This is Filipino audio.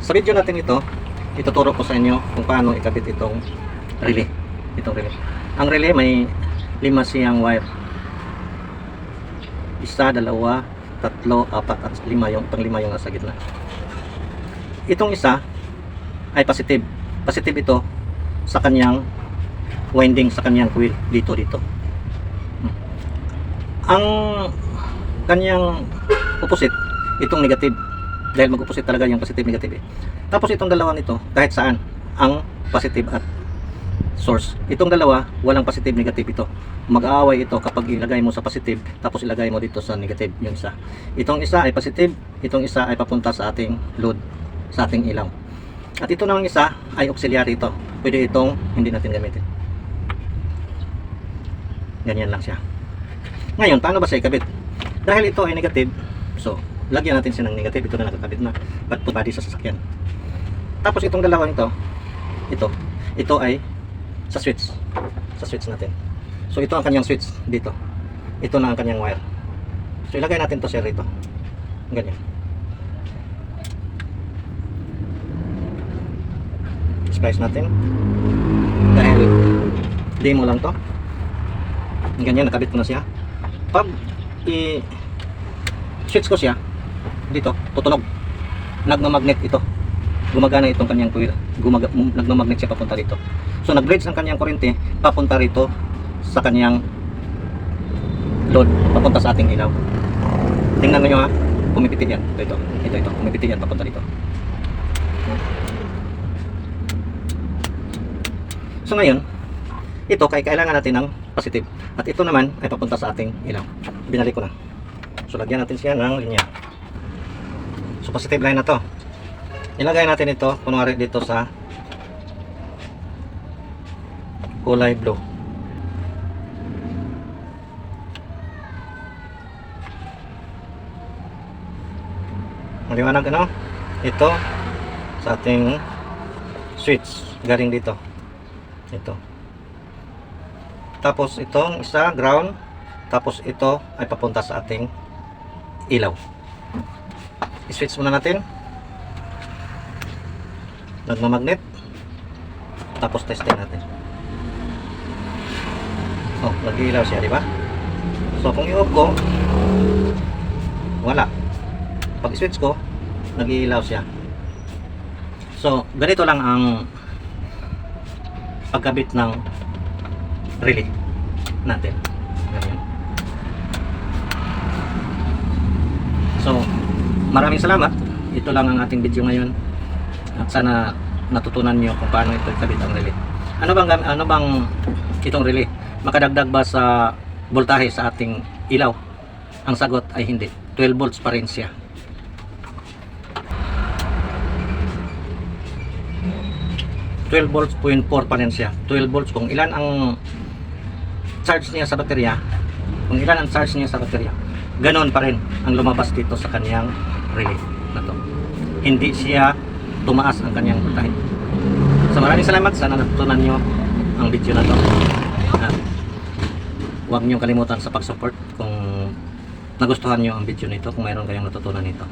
Sa video natin ito, ituturo ko sa inyo kung paano ikabit itong relay. Ang relay may 5 siyang wire. 1, 2, 3, 4 at 5 yung pang-5 yung nasa gitna. Itong isa ay positive. Positive ito sa kanyang winding, sa kanyang coil dito. Ang kanyang opposite, itong negative. Dahil mag-opposite talaga yung positive negative. Tapos itong dalawa nito, kahit saan ang positive at source. Itong dalawa, walang positive negative ito. Mag-aaway ito kapag ilagay mo sa positive, tapos ilagay mo dito sa negative, yung isa. Itong isa ay positive, itong isa ay papunta sa ating load, sa ating ilaw. At ito namang isa ay auxiliary ito. Pwede itong hindi natin gamitin. Ganyan lang siya. Ngayon, paano ba siya ikabit? Dahil ito ay negative, so lagyan natin siya ng negative. Ito na nakakabit na put body sa sasakyan. Tapos itong dalawang ito ay sa switch natin. So ito ang kanyang switch dito. Ito na ang kanyang wire. So ilagay natin to sir rito. Ganyan. Splice natin. Dahil demo lang to. Ganyan, nakabit ko na siya. Pag i-switch ko siya dito, tutunog. Nagmamagnet ito. Gumagana itong kanyang coil. Nagmamagnet siya papunta dito. So nag-bridge ang kanyang kuryente papunta rito sa kanyang load, papunta sa ating ilaw. Tingnan niyo ha, pumipiti yan. Ito, pumipiti yan papunta dito. So ngayon, ito kailangan natin ng positive. At ito naman ay papunta sa ating ilaw. Binalik ko na. So lagyan natin siya ng linya. So positive line na to. Ilagay natin ito kunwari dito sa kulay blue. Maliwanag ano? Ito sa ating switch galing dito. Ito. Tapos itong isa ground, tapos ito ay papunta sa ating ilaw. I-switch muna natin. Nagmamagnet. Tapos testing natin. Oh, nag-ilaw siya, di ba? So kung i-off ko, wala. Pag i-switch ko, nag-ilaw siya. So ganito lang ang pagkabit ng relay natin. Ganyan. So maraming salamat. Ito lang ang ating video ngayon. At sana natutunan niyo kung paano ito ikabit ang relay. Ano bang itong relay? Makadagdag ba sa voltahe sa ating ilaw? Ang sagot ay hindi. 12 volts pa rin siya. 12 volts 0.4 pa rin siya. 12 volts kung ilan ang charge niya sa baterya. Ganon pa rin ang lumabas dito sa kanyang relay na to. Hindi siya tumaas ang kanyang voltahe. So maraming salamat. Sana natutunan nyo ang video na to. Huwag nyo kalimutan sa pag-support kung nagustuhan nyo ang video nito, kung mayroon kayong natutunan nito.